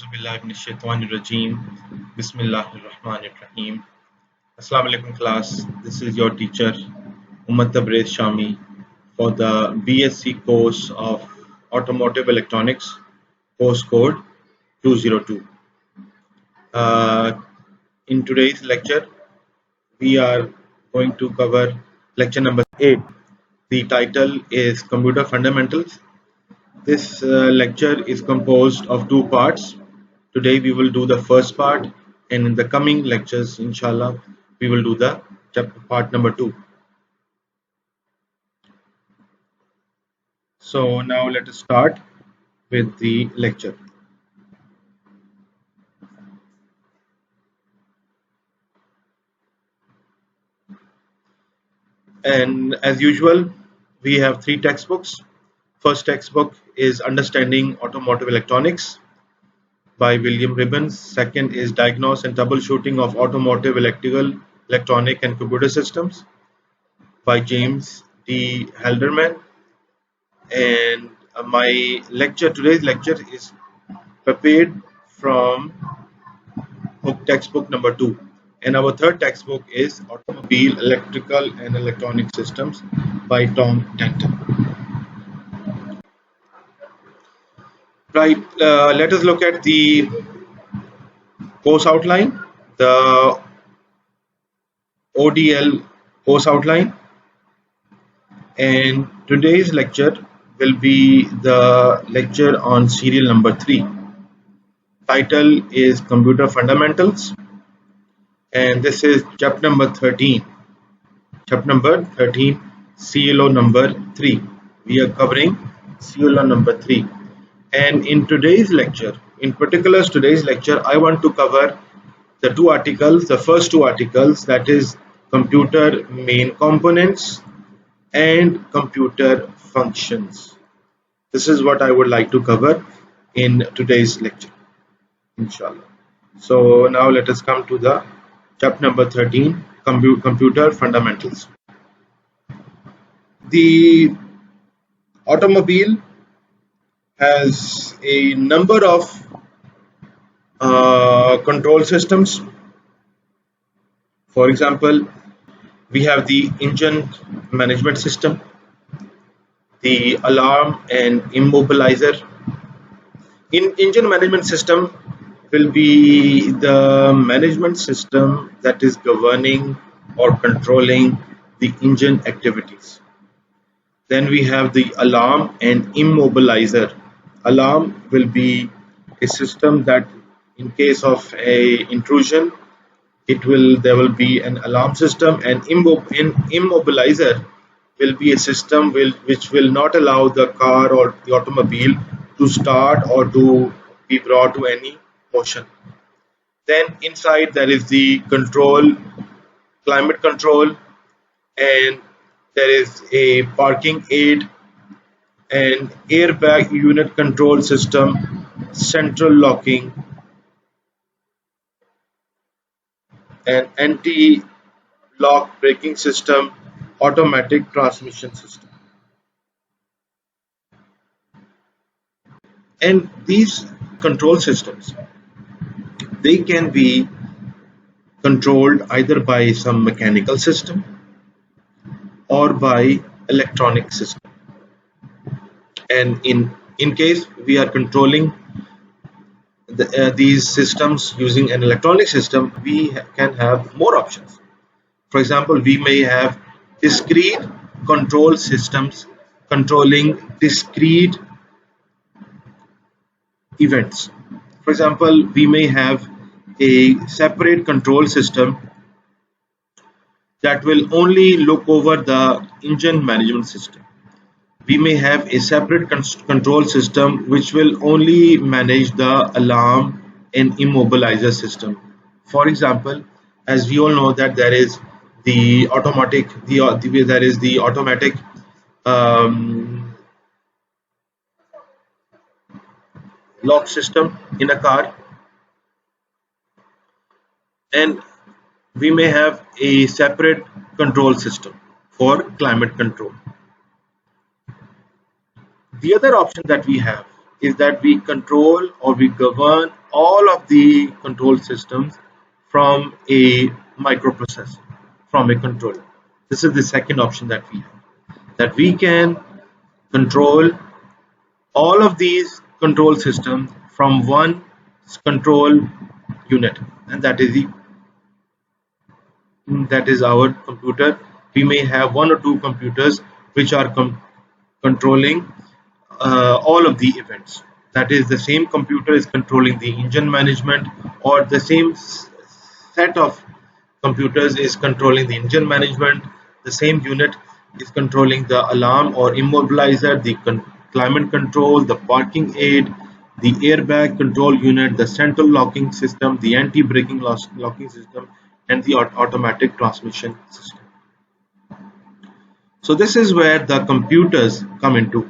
Auzubillahiminash-shaytanir-rajeem. Bismillahir-Rahmanir-Rahim. Assalamu alaikum class. This is your teacher Umar Tabrez Shami for the BSc course of Automotive Electronics, course code 202. Uh, in today's lecture, we are going to cover lecture number 8. The title is Computer Fundamentals. This lecture is composed of two parts. Today we will do the first part, and in the coming lectures, inshallah, we will do the part number 2. So now let us start with the lecture. And as usual, we have 3 textbooks. First textbook is Understanding Automotive Electronics by William Ribbons. Second is Diagnose and Troubleshooting of Automotive Electrical, Electronic and Computer Systems by James D. Halderman. And today's lecture is prepared from book textbook number 2. And our third textbook is Automobile Electrical and Electronic Systems by Tom Denton. Right, let us look at the course outline, the ODL course outline. And today's lecture will be the lecture on serial number 3. Title is Computer Fundamentals, and this is chapter number 13. Chapter number 13, CLO number 3. We are covering CLO number 3. And in today's lecture, I want to cover the 2 articles, the first 2 articles, that is computer main components and computer functions. This is what I would like to cover in today's lecture, inshallah. So now let us come to the chapter number 13, computer fundamentals. The automobile has a number of control systems. For example, we have the engine management system, the alarm and immobilizer. In engine management system will be the management system that is governing or controlling the engine activities. Then we have the alarm and immobilizer. Alarm will be a system that in case of a intrusion, there will be an alarm system, and immobilizer will be a system which will not allow the car or the automobile to start or to be brought to any motion. Then inside there is the control, climate control, and there is a parking aid and airbag unit control system, central locking, an anti-lock braking system, automatic transmission system. And these control systems, they can be controlled either by some mechanical system or by electronic system. And in case we are controlling these systems using an electronic system, we can have more options. For example, we may have discrete control systems controlling discrete events. For example, we may have a separate control system that will only look over the engine management system. We may have a separate control system which will only manage the alarm and immobilizer system. For example, as we all know that there is the automatic lock system in a car, and we may have a separate control system for climate control. The other option that we have is that we control or we govern all of the control systems from a microprocessor, from a controller. This is the second option that we have, that we can control all of these control systems from one control unit, and that is our computer. We may have one or two computers which are controlling all of the events. That is, the same computer is controlling the engine management, or the same set of computers is controlling the engine management. The same unit is controlling the alarm or immobilizer, the climate control, the parking aid, the airbag control unit, the central locking system, the anti-braking locking system, and the automatic transmission system. So this is where the computers come into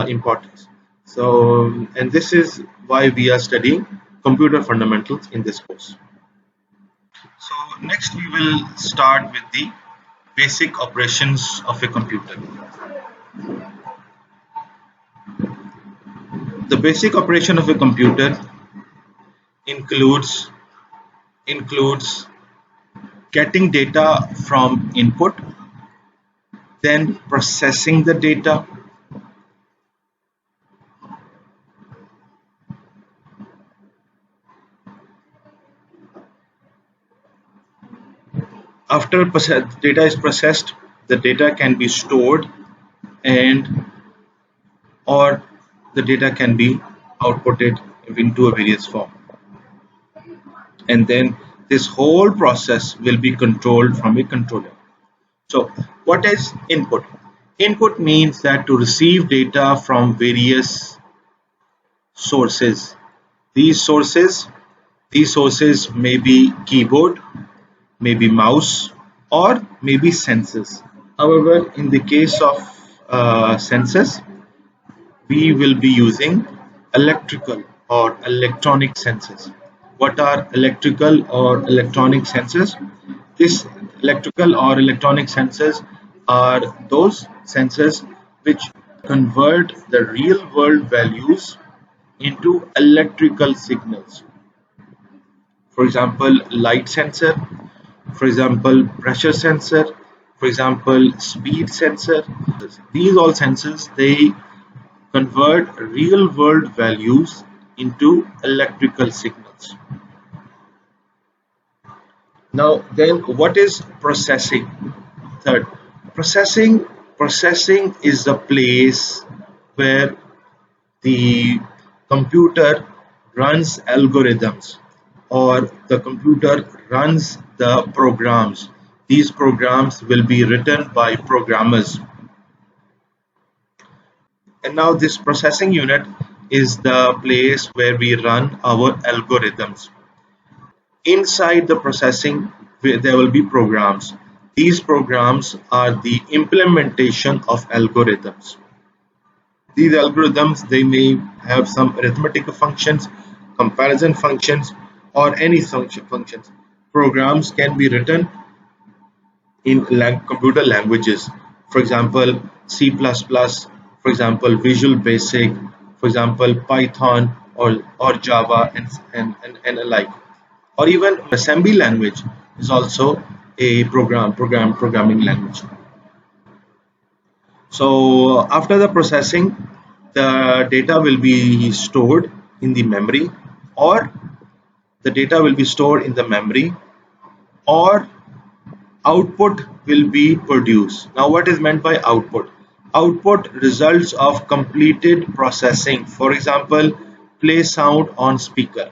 importance. So, and this is why we are studying computer fundamentals in this course. So next we will start with the basic operations of a computer. The basic operation of a computer includes getting data from input, then processing the data, after data is processed, the data can be stored, and or the data can be outputted into a various form, and then this whole process will be controlled from a controller. So what is input? Input means that to receive data from various sources. These sources may be keyboard, maybe mouse, or maybe sensors. However, in the case of sensors, we will be using electrical or electronic sensors. What are electrical or electronic sensors? This electrical or electronic sensors are those sensors which convert the real world values into electrical signals. For example, light sensor, for example, pressure sensor, for example, speed sensor. These all sensors, they convert real world values into electrical signals. Now then, what is processing? Third, processing is the place where the computer runs algorithms, or the computer runs the programs. These programs will be written by programmers. And now this processing unit is the place where we run our algorithms. Inside the processing, there will be programs. These programs are the implementation of algorithms. These algorithms, they may have some arithmetic functions, comparison functions, or any functions. Programs can be written in computer languages. For example, C++, for example, Visual Basic, for example, Python or Java, and alike. Or even assembly language is also a programming language. So after the processing, the data will be stored in the memory, or the data will be stored in the memory, or output will be produced. Now what is meant by output? Output results of completed processing. For example, play sound on speaker.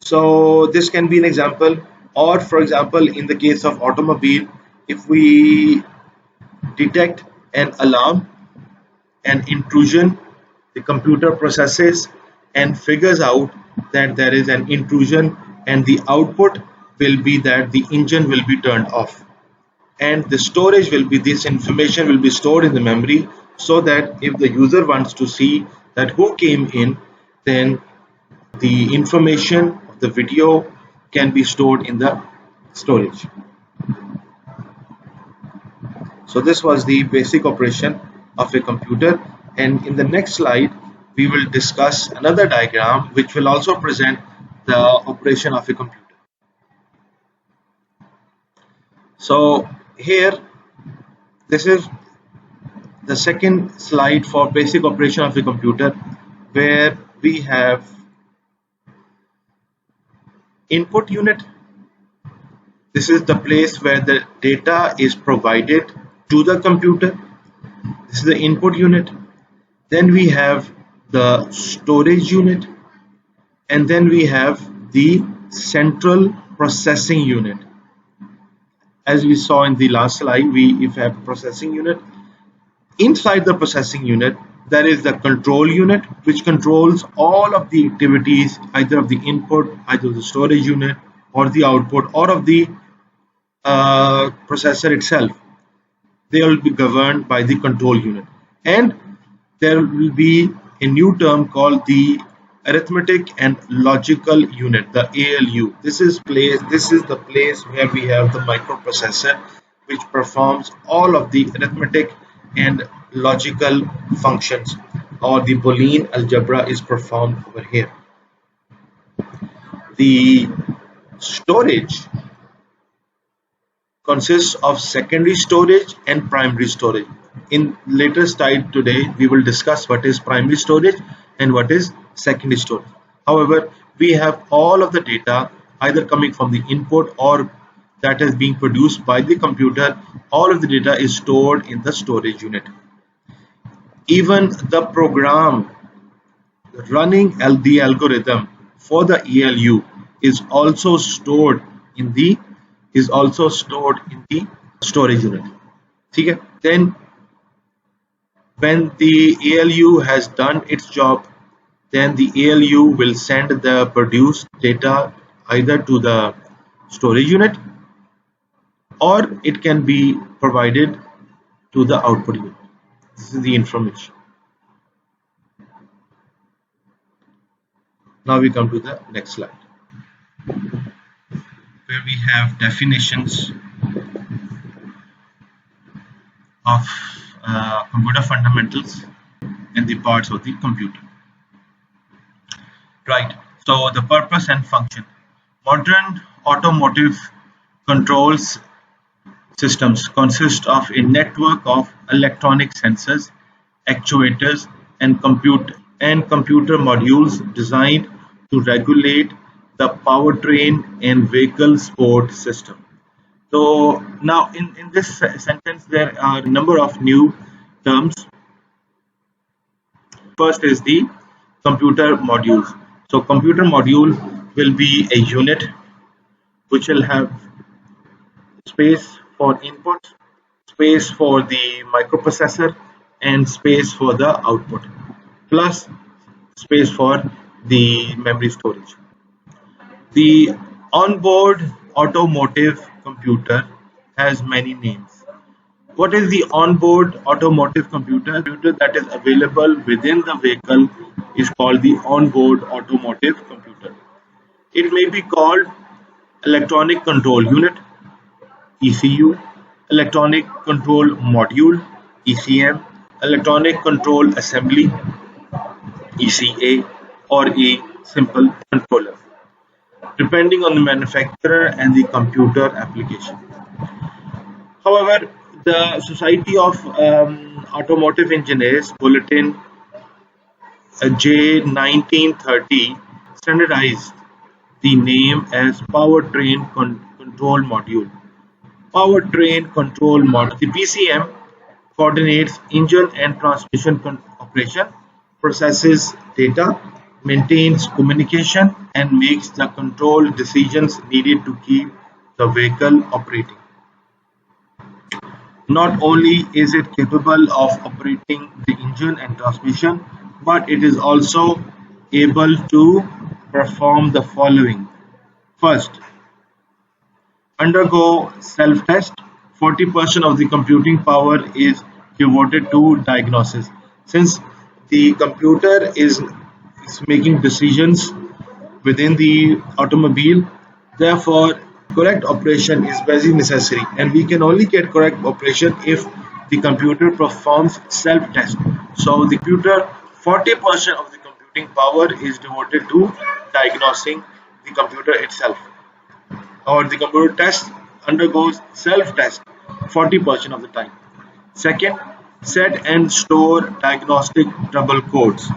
So this can be an example. Or for example, in the case of automobile, if we detect an alarm, an intrusion, the computer processes and figures out that there is an intrusion, and the output will be that the engine will be turned off, and the storage will be, this information will be stored in the memory, so that if the user wants to see that who came in, then the information of the video can be stored in the storage. So this was the basic operation of a computer, and in the next slide we will discuss another diagram which will also present the operation of a computer. So here, this is the second slide for basic operation of a computer, where we have input unit. This is the place where the data is provided to the computer. This is the input unit. Then we have the storage unit, and then we have the central processing unit. As we saw in the last slide, we have processing unit. Inside the processing unit, there is the control unit, which controls all of the activities, either of the input, either of the storage unit, or the output, or of the processor itself. They will be governed by the control unit. And there will be a new term called the arithmetic and logical unit, the ALU. This is the place where we have the microprocessor, which performs all of the arithmetic and logical functions, or the Boolean algebra is performed over here. The storage consists of secondary storage and primary storage. In later slide today, we will discuss what is primary storage and what is secondary storage. However, we have all of the data either coming from the input or that is being produced by the computer. All of the data is stored in the storage unit. Even the program running the algorithm for the ALU is also stored in the storage unit. Okay? Then when the ALU has done its job, then the ALU will send the produced data either to the storage unit, or it can be provided to the output unit. This is the information. Now we come to the next slide, where we have definitions of computer fundamentals and the parts of the computer. Right. So the purpose and function. Modern automotive controls systems consist of a network of electronic sensors, actuators, and computer modules designed to regulate the powertrain and vehicle support system. So now in this sentence there are a number of new terms. First is the computer modules. So computer module will be a unit which will have space for input, space for the microprocessor, and space for the output, plus space for the memory storage. The onboard automotive computer has many names. What is the onboard automotive computer? The computer that is available within the vehicle is called the onboard automotive computer. It may be called electronic control unit, ECU, electronic control module, ECM, electronic control assembly, ECA, or a simple controller, depending on the manufacturer and the computer application. However, the Society of Automotive Engineers Bulletin J 1930 standardized the name as Powertrain Control Module. Powertrain Control Module. The PCM coordinates engine and transmission operation, processes data, maintains communication, and makes the control decisions needed to keep the vehicle operating. Not only is it capable of operating the engine and transmission, but it is also able to perform the following. First, undergo self-test. 40% of the computing power is devoted to diagnosis. Since the computer is making decisions within the automobile, therefore correct operation is very necessary, and we can only get correct operation if the computer performs self-test. So the computer 40% of the computing power is devoted to diagnosing the computer itself, or the computer test undergoes self-test 40% of the time. Second, set and store diagnostic trouble codes.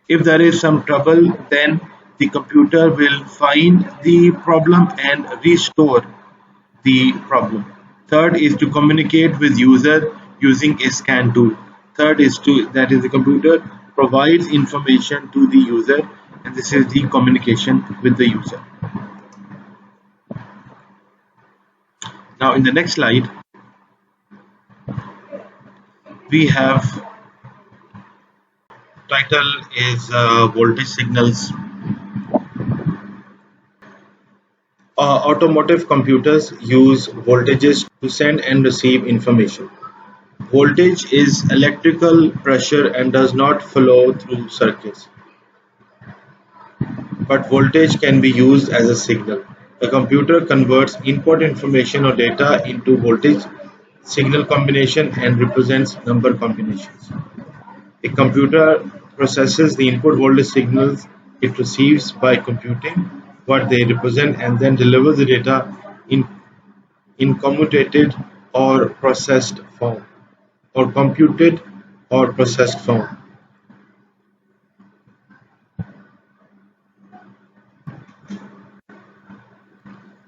If there is some trouble, then the computer will find the problem and restore the problem. Third is to communicate with user using a scan tool. Third is that is the computer provides information to the user, and this is the communication with the user. Now in the next slide we have title is voltage signals. Automotive computers use voltages to send and receive information. Voltage is electrical pressure and does not flow through circuits, but voltage can be used as a signal. A computer converts input information or data into voltage signal combination and represents number combinations. A computer processes the input voltage signals it receives by computing what they represent and then delivers the data in commutated or processed form, or computed or processed form.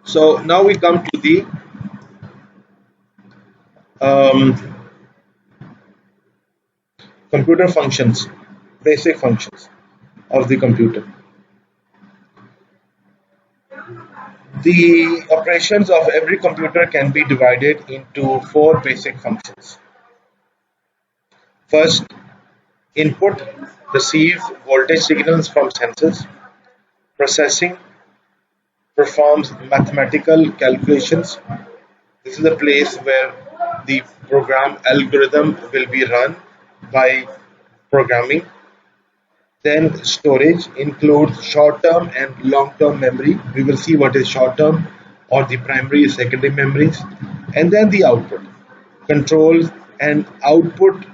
So now we come to the computer functions, basic functions of the computer. The operations of every computer can be divided into four basic functions. First, input receives voltage signals from sensors. Processing performs mathematical calculations. This is a place where the program algorithm will be run by programming. Then storage includes short-term and long-term memory. We will see what is short-term or the primary and secondary memories. And then the output controls an output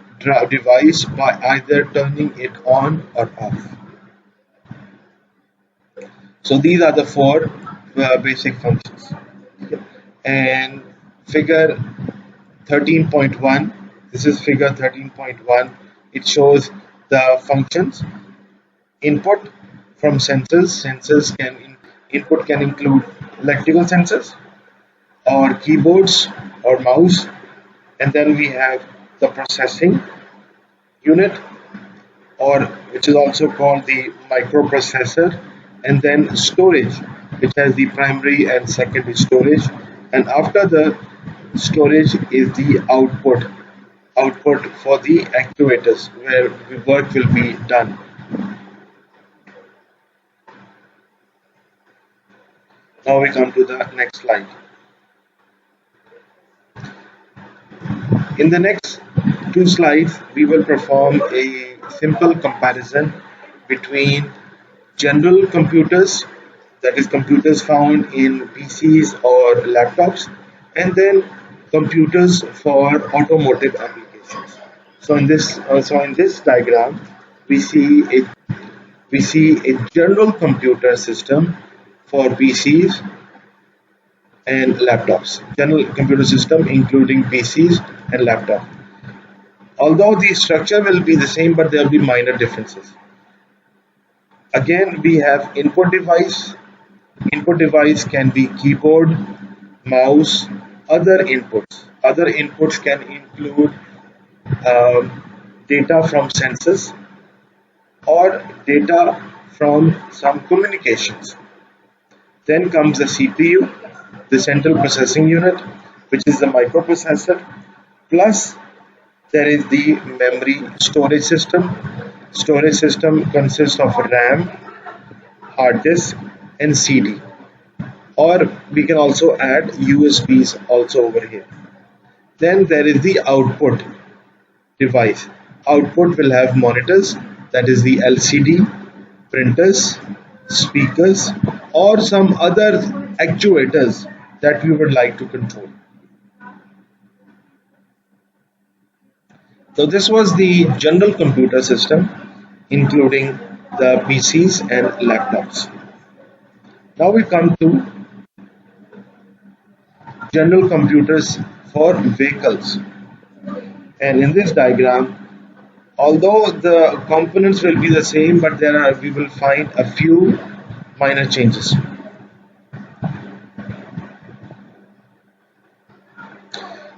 device by either turning it on or off. So these are the four basic functions. And figure 13.1, this is figure 13.1. It shows the functions. Input from sensors. Input can include electrical sensors or keyboards or mouse. And then we have the processing unit, or which is also called the microprocessor, and then storage, which has the primary and secondary storage. And after the storage is the output for the actuators, where the work will be done. Now we come to the next slide. In the next two slides, we will perform a simple comparison between general computers, that is computers found in PCs or laptops, and then computers for automotive applications. So in this diagram, we see a general computer system for PCs and laptops. General computer system including PCs and laptops. Although the structure will be the same, but there will be minor differences. Again, we have input device. Input device can be keyboard, mouse, other inputs. Other inputs can include data from sensors or data from some communications. Then comes the CPU, the central processing unit, which is the microprocessor, plus there is the memory storage system. Storage system consists of RAM, hard disk, and CD. Or we can also add USBs also over here. Then there is the output device. Output will have monitors, that is the LCD, printers, speakers, or some other actuators that we would like to control. So this was the general computer system, including the PCs and laptops. Now we come to general computers for vehicles. And in this diagram, although the components will be the same, but we will find a few minor changes.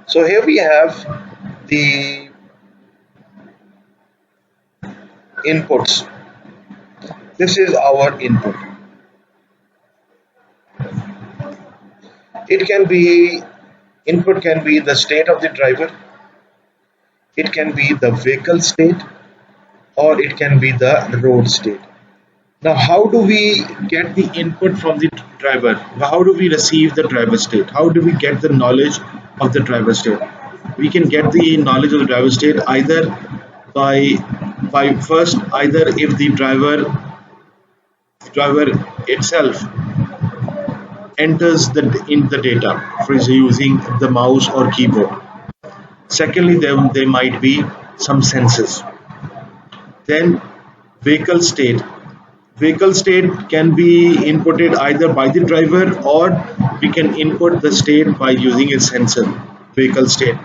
So here we have the inputs. This is our input. It can be Input can be the state of the driver, it can be the vehicle state, or it can be the road state. Now, how do we get the input from the driver? How do we receive the driver state? How do we get the knowledge of the driver state? We can get the knowledge of the driver state either by first, either if the driver itself enters in the data, for using the mouse or keyboard. Secondly, there might be some sensors. Then vehicle state. Vehicle state can be inputted either by the driver, or we can input the state by using a sensor. Vehicle state.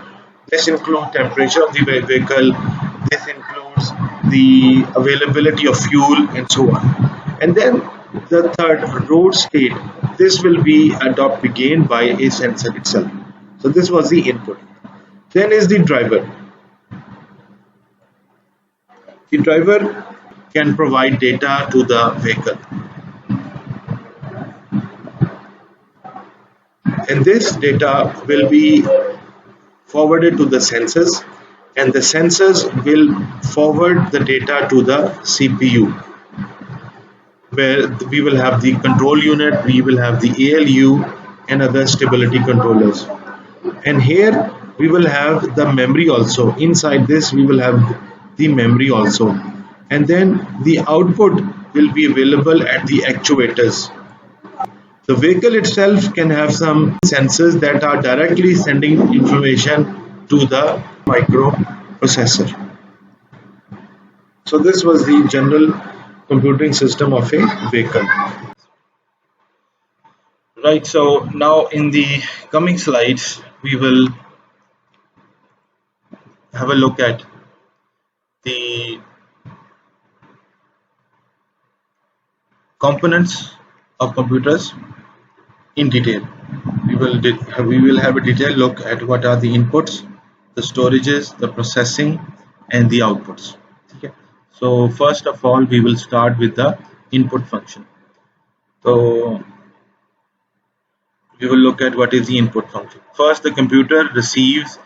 This includes temperature of the vehicle. This includes the availability of fuel and so on. And then the third, road state. This will be adopted again by a sensor itself. So this was the input. Then is the driver. The driver can provide data to the vehicle, and this data will be forwarded to the sensors, and the sensors will forward the data to the CPU, where we will have the control unit, we will have the ALU and other stability controllers. And here we will have the memory also. Inside this we will have the memory also. And then the output will be available at the actuators. The vehicle itself can have some sensors that are directly sending information to the microprocessor. So this was the general computing system of a vehicle. Right, so now in the coming slides we will have a look at the components of computers in detail. We will have a detailed look at what are the inputs, the storages, the processing, and the outputs. Okay. So first of all, we will start with the input function. So we will look at what is the input function. First, the computer receives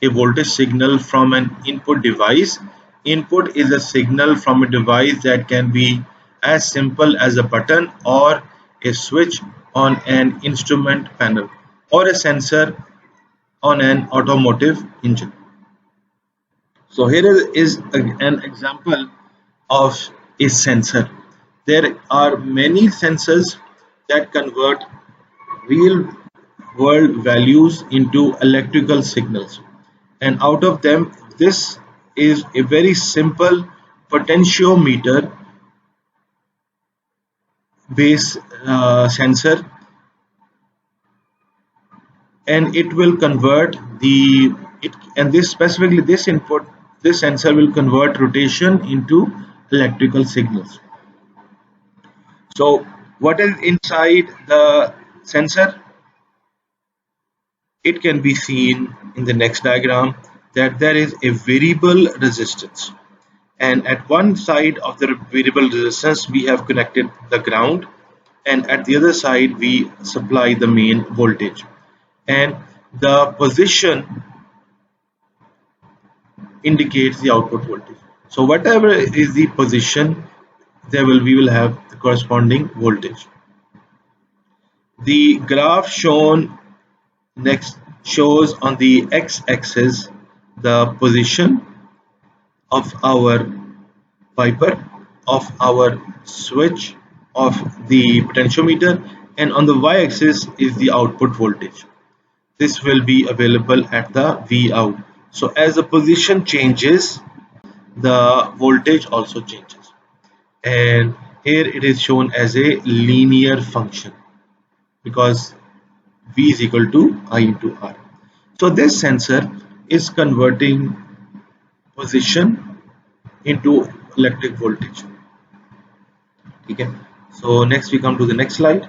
a voltage signal from an input device. Input is a signal from a device that can be as simple as a button or a switch on an instrument panel or a sensor on an automotive engine. So here is an example of a sensor. There are many sensors that convert real world values into electrical signals, and out of them this is a very simple potentiometer base sensor, and it will convert this sensor will convert rotation into electrical signals. So what is inside the sensor? It can be seen in the next diagram that there is a variable resistance, and at one side of the variable resistance we have connected the ground, and at the other side we supply the main voltage, and the position indicates the output voltage. So whatever is the position, we will have the corresponding voltage. The graph shown next shows on the x-axis the position of our wiper, of our switch, of the potentiometer, and on the y-axis is the output voltage. This will be available at the V out. So as the position changes, the voltage also changes. And here it is shown as a linear function because V is equal to I into R. So this sensor is converting position into electric voltage. Okay. So next we come to the next slide.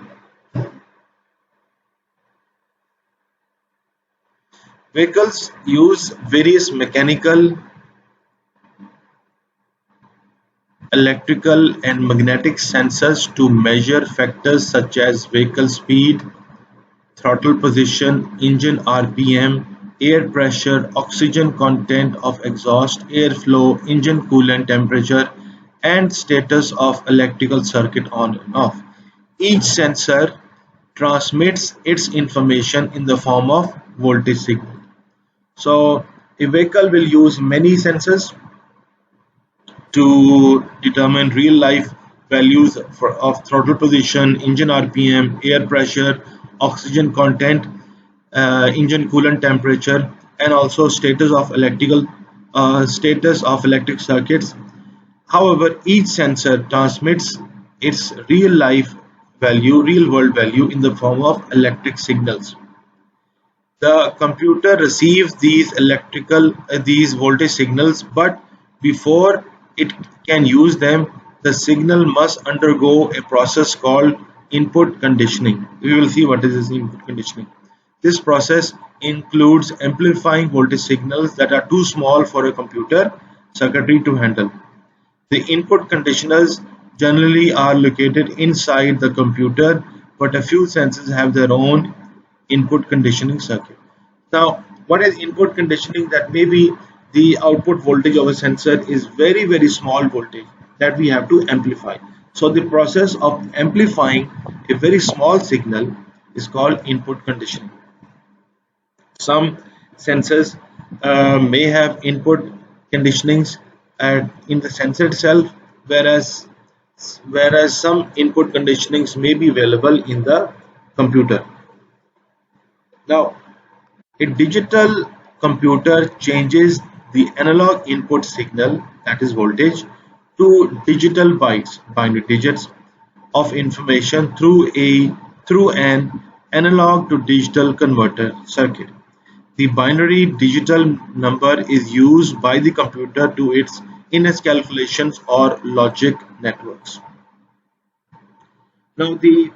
Vehicles use various mechanical, electrical and magnetic sensors to measure factors such as vehicle speed, throttle position, engine RPM, air pressure, oxygen content of exhaust, airflow, engine coolant temperature, and status of electrical circuit on and off. Each sensor transmits its information in the form of voltage signal. So a vehicle will use many sensors to determine real life values of throttle position, engine RPM, air pressure, oxygen content, engine coolant temperature, and also status of electric circuits. However, each sensor transmits its real world value in the form of electric signals. The computer receives these voltage signals, but before it can use them, the signal must undergo a process called input conditioning. We will see what is this input conditioning. This process includes amplifying voltage signals that are too small for a computer circuitry to handle. The input conditioners generally are located inside the computer, but a few sensors have their own input conditioning circuit. Now, what is input conditioning? That maybe the output voltage of a sensor is very small voltage that we have to amplify. So the process of amplifying a very small signal is called input conditioning. Some sensors may have input conditionings in the sensor itself, whereas some input conditionings may be available in the computer. Now, a digital computer changes the analog input signal, that is voltage, to digital bytes, binary digits of information through an analog to digital converter circuit. The binary digital number is used by the computer in its calculations or logic networks. Now the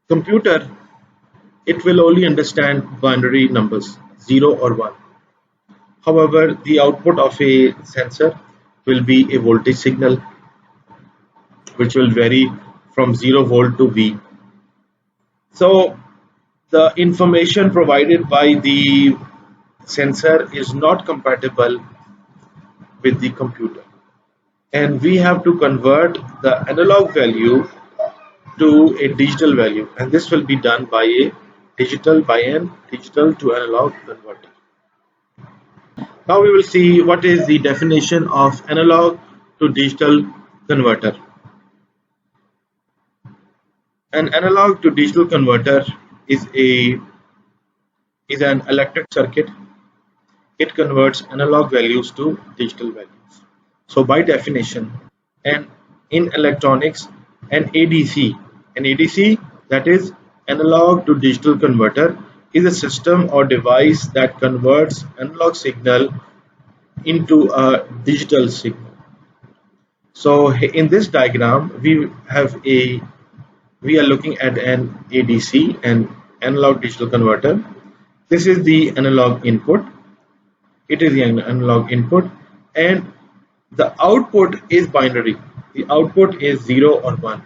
computer, it will only understand binary numbers 0 or 1. However, the output of a sensor will be a voltage signal which will vary from 0 volt to V. So the information provided by the sensor is not compatible with the computer, and we have to convert the analog value to a digital value, and this will be done by an digital to analog converter. Now we will see what is the definition of analog to digital converter. An analog to digital converter is an electric circuit. It converts analog values to digital values. So by definition, and in electronics, an ADC, that is analog to digital converter, is a system or device that converts analog signal into a digital signal. So in this diagram, we are looking at an ADC, an analog digital converter. This is the analog input. It is the analog input, and the output is binary. The output is 0 or 1.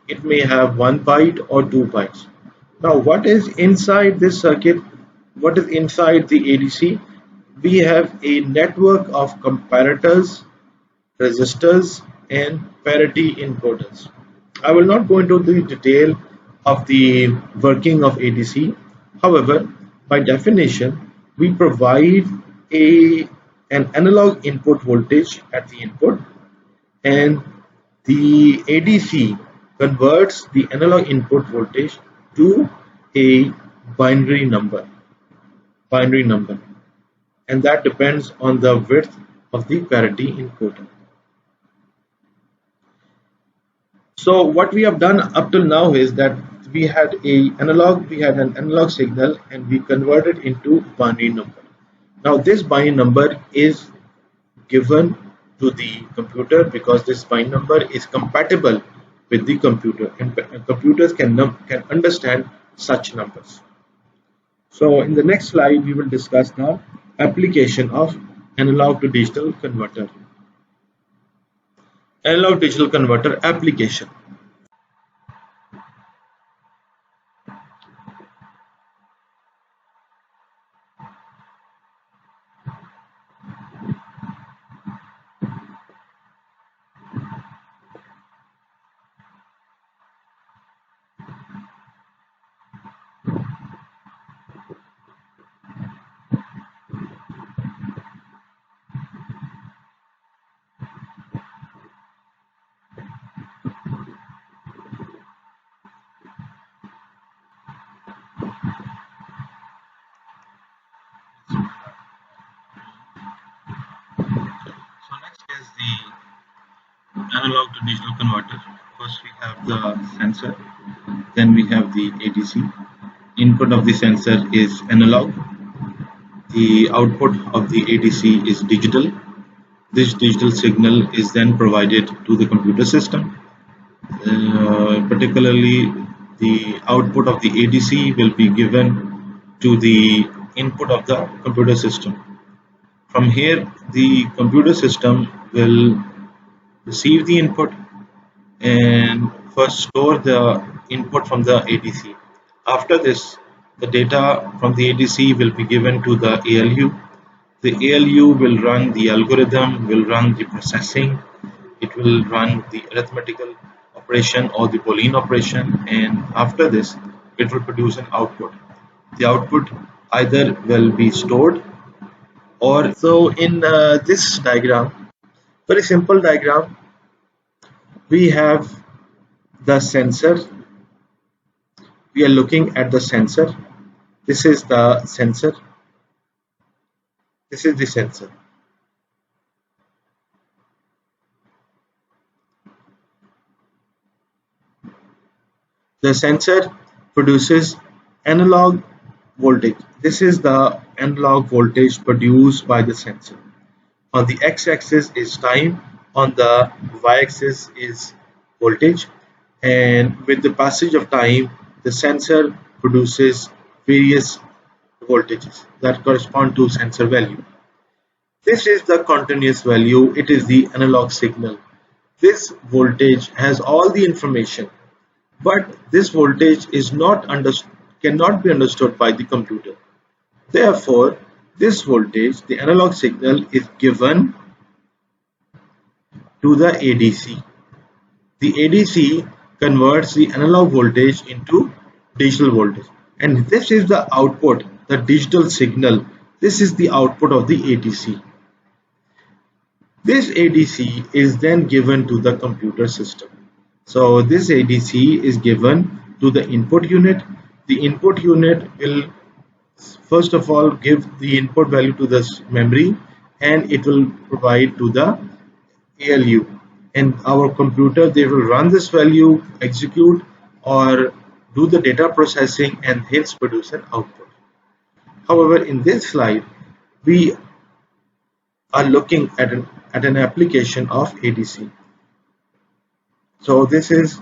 It may have 1 byte or 2 bytes. Now, what is inside this circuit? What is inside the ADC? We have a network of comparators, resistors, and parity encoders. I will not go into the detail of the working of ADC. However, by definition, we provide an analog input voltage at the input, and the ADC converts the analog input voltage to a binary number. binary number, and that depends on the width of the parity encoder. So what we have done up till now is that we had an analog signal and we converted into binary number. Now this binary number is given to the computer because this binary number is compatible with the computer, and computers can understand such numbers. So in the next slide we will discuss now application of analog to digital converter. Analog digital converter application. So next is the analog to digital converter. First we have the sensor, then we have the ADC. Input of the sensor is analog. The output of the ADC is digital. This digital signal is then provided to the computer system. Particularly the output of the ADC will be given to the input of the computer system. From here the computer system will receive the input and first store the input from the ADC. After this, the data from the ADC will be given to the ALU. The ALU will run the algorithm, will run the processing, it will run the arithmetical operation or the Boolean operation, and after this it will produce an output. The output either will be stored or so in this diagram, very simple diagram, we have the sensor. We are looking at the sensor. This is the sensor. This is the sensor. The sensor produces analog voltage. This is the analog voltage produced by the sensor. On the x-axis is time, on the y-axis is voltage, and with the passage of time the sensor produces various voltages that correspond to sensor value. This is the continuous value, it is the analog signal. This voltage has all the information, but this voltage is cannot be understood by the computer. Therefore, this voltage, the analog signal, is given to the ADC. The ADC converts the analog voltage into digital voltage, and this is the output, the digital signal. This is the output of the ADC. This ADC is then given to the computer system. So this ADC is given to the input unit. The input unit will first of all give the input value to this memory, and it will provide to the ALU, and our computer, they will run this value, execute or do the data processing, and hence produce an output. However, in this slide we are looking at an application of ADC. So this is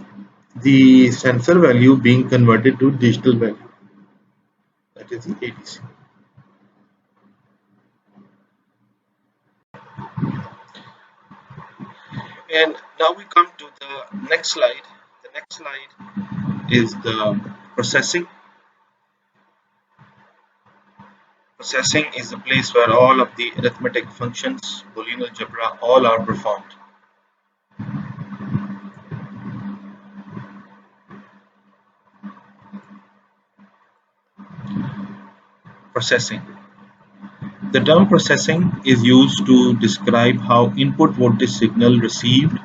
the sensor value being converted to digital value, that is the ADC. And now we come to the next slide. The next slide is the processing. Processing is the place where all of the arithmetic functions, Boolean algebra, all are performed. Processing. The term processing is used to describe how input voltage signal received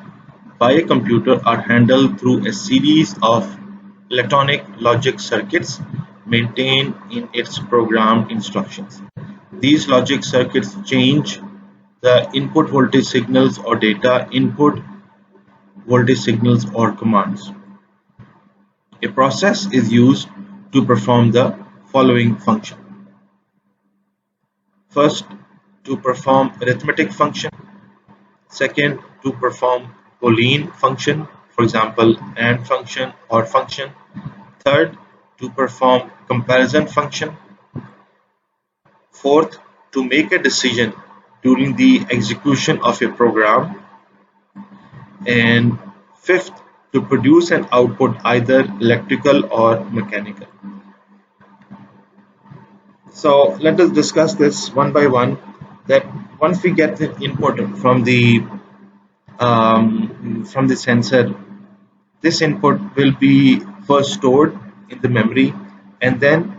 by a computer are handled through a series of electronic logic circuits maintained in its programmed instructions. These logic circuits change the input voltage signals or data input voltage signals or commands. A process is used to perform the following function. First, to perform arithmetic function. Second, to perform Boolean function, for example, AND function or function. Third, to perform comparison function. Fourth, to make a decision during the execution of a program. And fifth, to produce an output either electrical or mechanical. So let us discuss this one by one. That once we get the input from the sensor, this input will be first stored in the memory, and then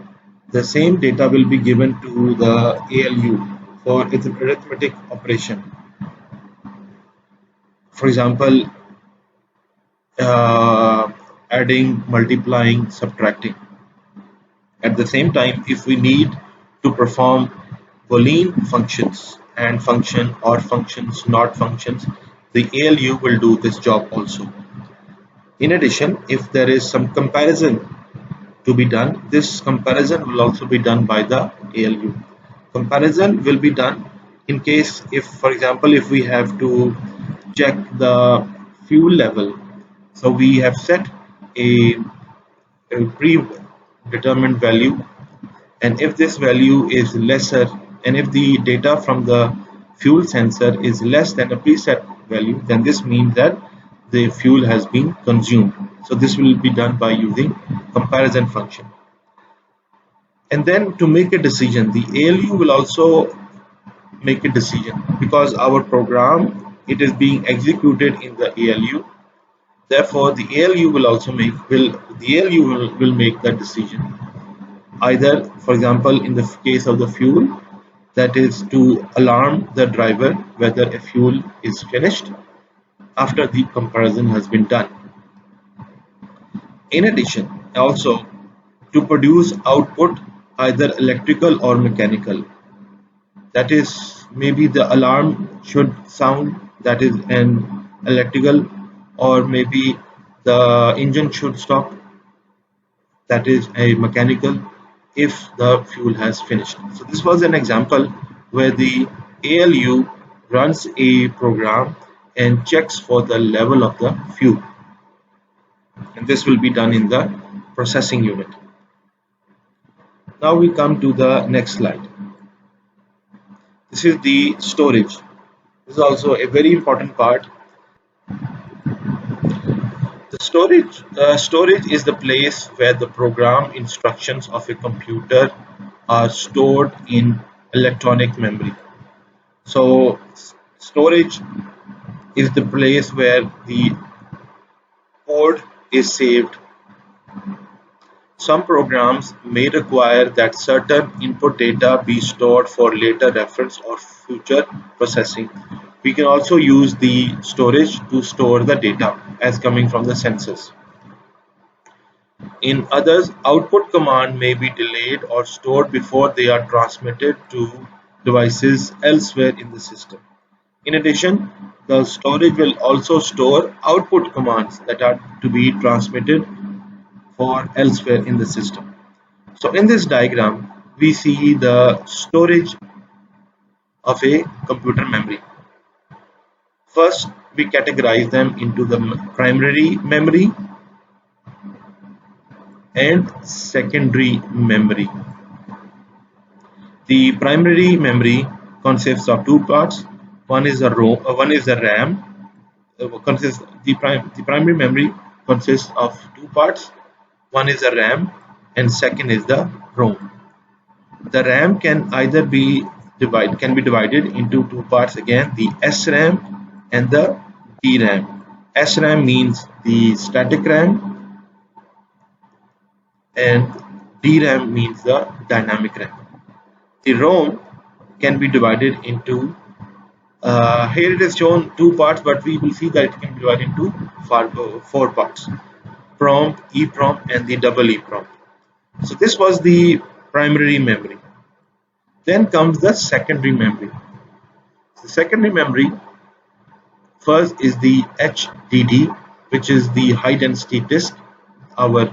the same data will be given to the ALU for its arithmetic operation. For example, adding, multiplying, subtracting. At the same time, if we need to perform Boolean functions, AND function, OR functions, NOT functions, the ALU will do this job also. In addition, if there is some comparison to be done, this comparison will also be done by the ALU. Comparison will be done in case if, for example, if we have to check the fuel level. So we have set a predetermined value, and if this value is lesser, and if the data from the fuel sensor is less than a preset value, then this means that the fuel has been consumed. So this will be done by using comparison function. And then to make a decision, the ALU will also make a decision, because our program, it is being executed in the ALU. Therefore, the ALU will also make that decision. Either, for example, in the case of the fuel, that is to alarm the driver whether a fuel is finished after the comparison has been done. In addition, also to produce output either electrical or mechanical. That is, maybe the alarm should sound, that is an electrical, or maybe the engine should stop, that is a mechanical, if the fuel has finished. So this was an example where the ALU runs a program and checks for the level of the fuel, and this will be done in the processing unit. Now we come to the next slide. This is the storage. This is also a very important part. The storage is the place where the program instructions of a computer are stored in electronic memory. So storage is the place where the code is saved. Some programs may require that certain input data be stored for later reference or future processing. We can also use the storage to store the data as coming from the sensors. In others, output command may be delayed or stored before they are transmitted to devices elsewhere in the system. In addition, the storage will also store output commands that are to be transmitted for elsewhere in the system. So in this diagram, we see the storage of a computer memory. First, we categorize them into the primary memory and secondary memory. The primary memory consists of two parts. One is the RAM. The primary memory consists of two parts. One is the RAM and second is the ROM. The RAM can be divided into two parts again, the SRAM and the DRAM. SRAM means the static RAM and DRAM means the dynamic RAM. The ROM can be divided into, here it is shown two parts, but we will see that it can be divided into four parts: PROM, EPROM and the double EPROM. So this was the primary memory. Then comes the secondary memory. The secondary memory first is the HDD, which is the high density disk, our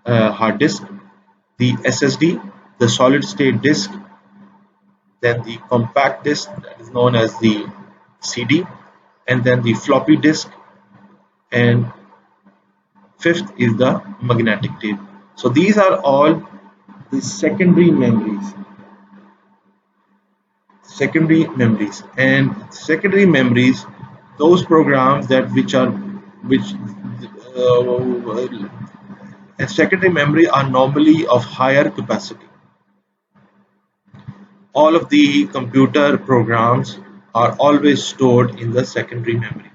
hard disk, the SSD, the solid state disk, then the compact disk that is known as the CD, and then the floppy disk, and fifth is the magnetic tape. So these are all the secondary memories, and secondary memories, those programs that which secondary memory are normally of higher capacity. All of the computer programs are always stored in the secondary memory.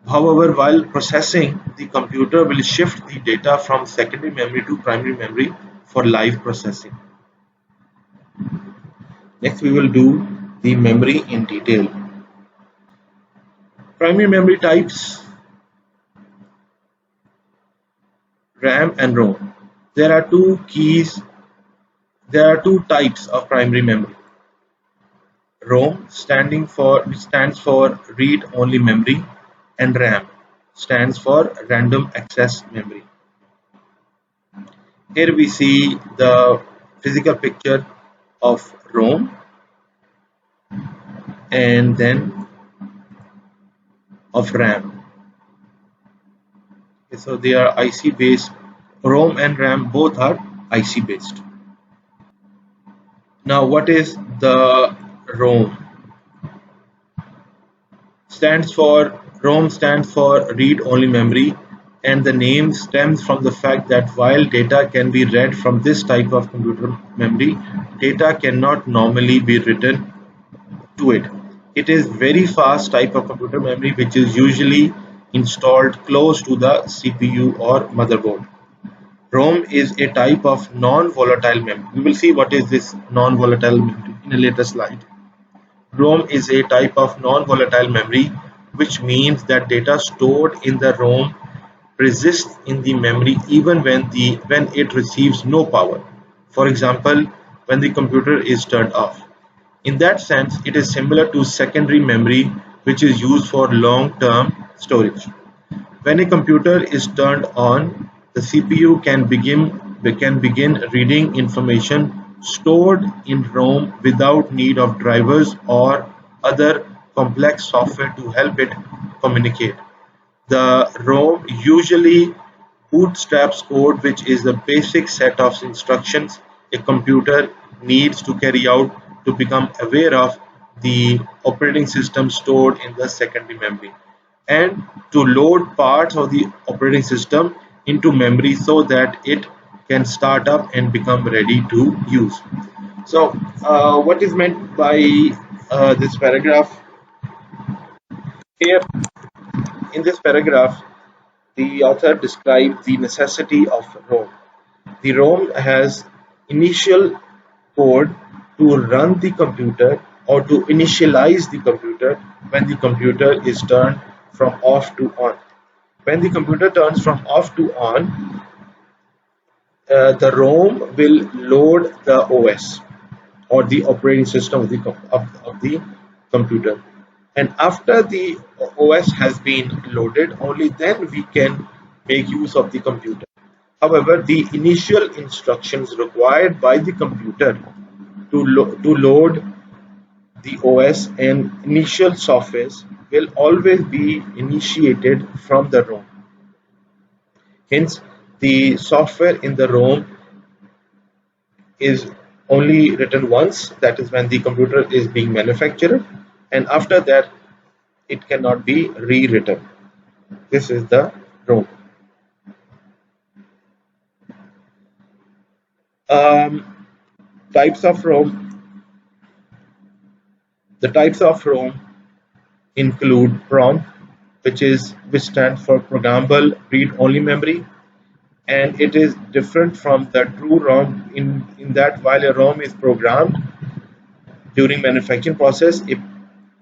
However, while processing, the computer will shift the data from secondary memory to primary memory for live processing. Next, we will do the memory in detail. Primary memory types: RAM and ROM. There are two keys. There are two types of primary memory. ROM which stands for read-only memory, and RAM stands for random access memory. Here we see the physical picture of ROM and then of RAM. So they are IC based. ROM and RAM both are IC based. Now, what is the ROM? ROM stands for read-only memory, and the name stems from the fact that while data can be read from this type of computer memory, data cannot normally be written to it. It is very fast type of computer memory which is usually installed close to the CPU or motherboard. ROM is a type of non-volatile memory. We will see what is this non-volatile memory in a later slide. ROM is a type of non-volatile memory, which means that data stored in the ROM persists in the memory even when it receives no power. For example, when the computer is turned off. In that sense, it is similar to secondary memory, which is used for long-term storage. When a computer is turned on, the CPU can begin reading information stored in ROM without need of drivers or other complex software to help it communicate. The ROM usually bootstraps code, which is the basic set of instructions a computer needs to carry out to become aware of the operating system stored in the secondary memory, and to load parts of the operating system into memory so that it can start up and become ready to use. So, what is meant by this paragraph? Here, in this paragraph, the author describes the necessity of ROM. The ROM has initial code to run the computer or to initialize the computer when the computer is turned from off to on. When the computer turns from off to on, the ROM will load the OS or the operating system of the computer. And after the OS has been loaded, only then we can make use of the computer. However, the initial instructions required by the computer to load the OS and initial softwares will always be initiated from the ROM. Hence, the software in the ROM is only written once, that is when the computer is being manufactured, and after that it cannot be rewritten. This is the ROM. Types of ROM. The types of ROM include PROM, which stands for programmable read-only memory, and it is different from the true ROM in that while a ROM is programmed during manufacturing process, a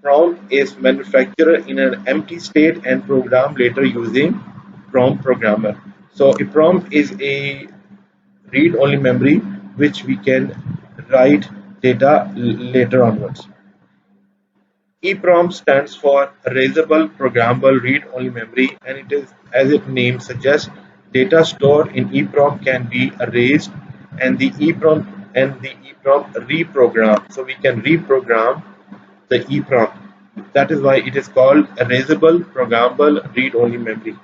PROM is manufactured in an empty state and programmed later using PROM programmer. So a PROM is a read-only memory, which we can write data later onwards. EEPROM stands for Erasable Programmable Read-Only Memory, and it is, as its name suggests, data stored in EEPROM can be erased, and the EEPROM reprogram. So we can reprogram the EEPROM. That is why it is called Erasable Programmable Read-Only Memory.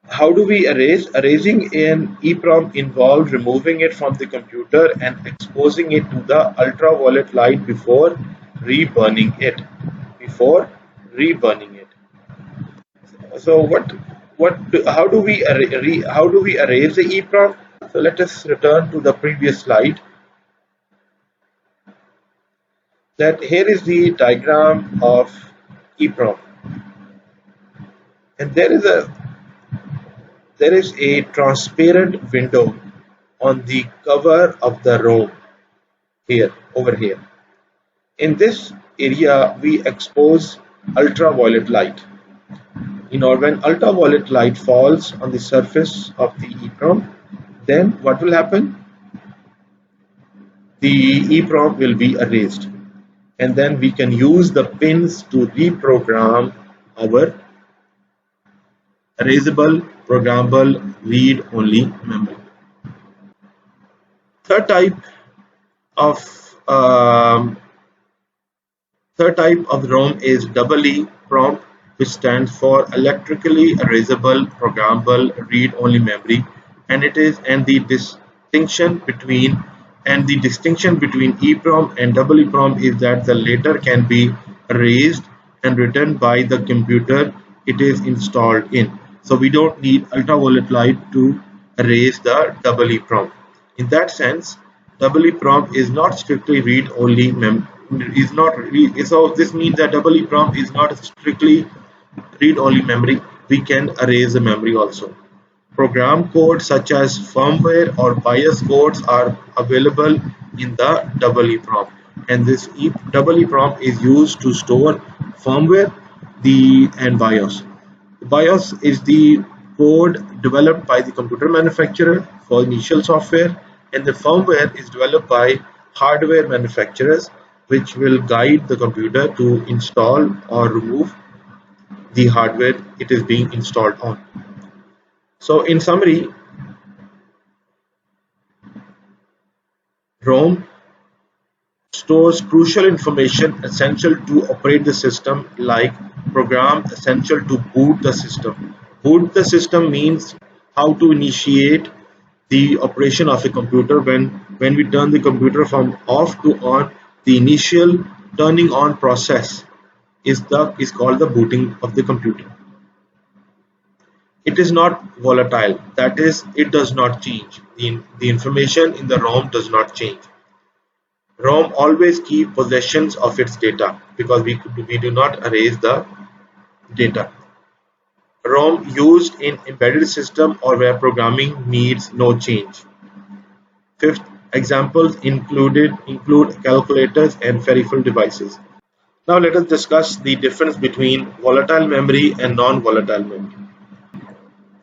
How do we erase? Erasing an EEPROM involves removing it from the computer and exposing it to the ultraviolet light before reburning it. Before reburning it. So how do we erase the EEPROM? So let us return to the previous slide. That here is the diagram of EEPROM, and there is a transparent window on the cover of the ROM over here. In this area, we expose ultraviolet light. When ultraviolet light falls on the surface of the EEPROM, then what will happen? The EEPROM will be erased, and then we can use the pins to reprogram our erasable programmable read-only memory. Third type of ROM is EEPROM, which stands for Electrically Erasable Programmable Read-Only Memory, and the distinction between EEPROM and EEPROM is that the latter can be erased and written by the computer it is installed in. So we don't need ultraviolet light to erase the EEPROM. In that sense, EEPROM is not strictly read-only memory. So this means that EEPROM is not strictly read-only memory. We can erase the memory also. Program codes such as firmware or BIOS codes are available in the EEPROM, and this EEPROM is used to store firmware and BIOS. The BIOS is the code developed by the computer manufacturer for initial software, and the firmware is developed by hardware manufacturers, which will guide the computer to install or remove the hardware it is being installed on. So in summary, ROM stores crucial information essential to operate the system, like program essential to boot the system. Boot the system means how to initiate the operation of a computer. When we turn the computer from off to on, the initial turning on process is called the booting of the computer. It is not volatile, that is, it does not change. The information in the ROM does not change. ROM always keeps possessions of its data because we do not erase the data. ROM used in embedded system or where programming needs no change. Fifth, examples include calculators and peripheral devices. Now let us discuss the difference between volatile memory and non-volatile memory.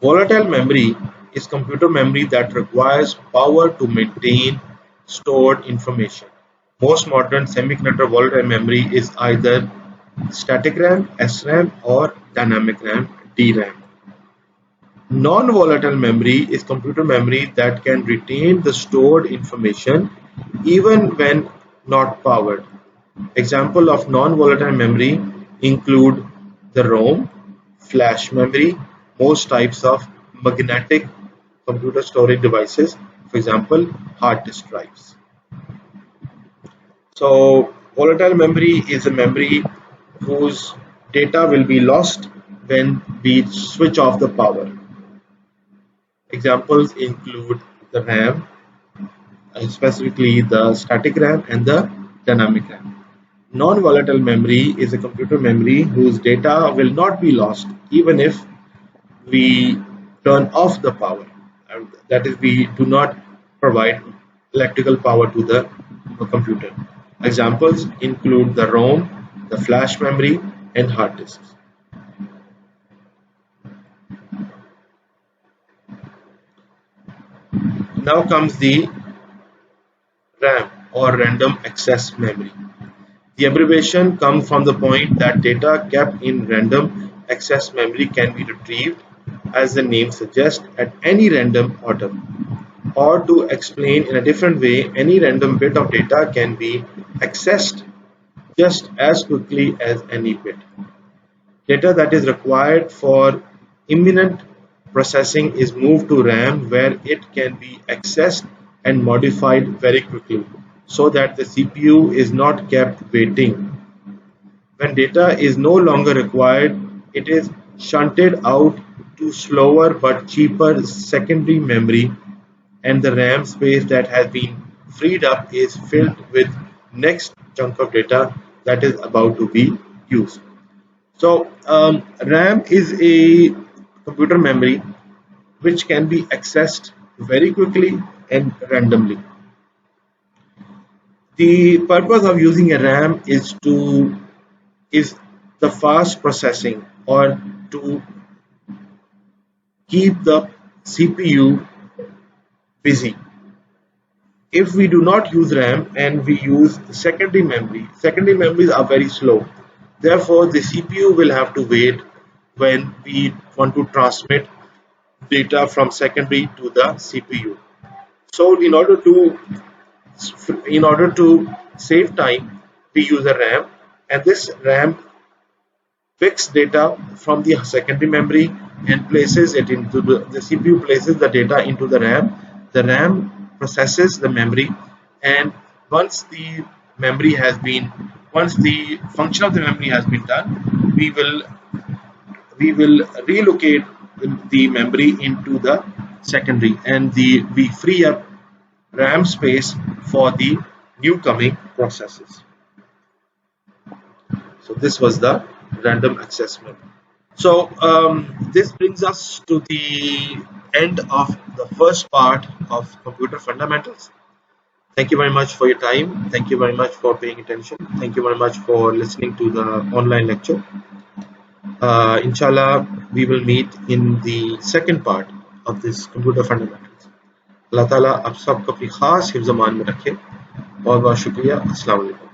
Volatile memory is computer memory that requires power to maintain stored information. Most modern semiconductor volatile memory is either static RAM, SRAM, or dynamic RAM, DRAM. Non-volatile memory is computer memory that can retain the stored information even when not powered. Examples of non-volatile memory include the ROM, flash memory, most types of magnetic computer storage devices, for example, hard disk drives. So, volatile memory is a memory whose data will be lost when we switch off the power. Examples include the RAM, specifically the static RAM and the dynamic RAM. Non-volatile memory is a computer memory whose data will not be lost even if we turn off the power. That is, we do not provide electrical power to the computer. Examples include the ROM, the flash memory, and hard disks. Now comes the RAM, or random access memory. The abbreviation comes from the point that data kept in random access memory can be retrieved, as the name suggests, at any random order. Or to explain in a different way, any random bit of data can be accessed just as quickly as any bit. Data that is required for imminent processing is moved to RAM, where it can be accessed and modified very quickly so that the CPU is not kept waiting. When data is no longer required, it is shunted out to slower but cheaper secondary memory, and the RAM space that has been freed up is filled with next chunk of data that is about to be used. So RAM is a computer memory which can be accessed very quickly and randomly. The purpose of using a RAM is the fast processing, or to keep the CPU busy. If we do not use RAM and we use secondary memories are very slow. Therefore, the CPU will have to wait when we want to transmit data from secondary to the CPU. So, in order to save time, we use a RAM, and this RAM picks data from the secondary memory and places it into the CPU places the data into the RAM. The RAM processes the memory, and once the once the function of the memory has been done, we will relocate the memory into the secondary, and we free up RAM space for the new coming processes. So this was the random access memory. So this brings us to the end of the first part of computer fundamentals. Thank you very much for your time. Thank you very much for paying attention. Thank you very much for listening to the online lecture. Inshallah, we will meet in the second part of this computer fundamentals. अल्लाह ताला आप सबको अपनी खास हिफ्ज़-ए-मान में रखे। बहुत बहुत शुक्रिया। अस्सलाम वालेकुम।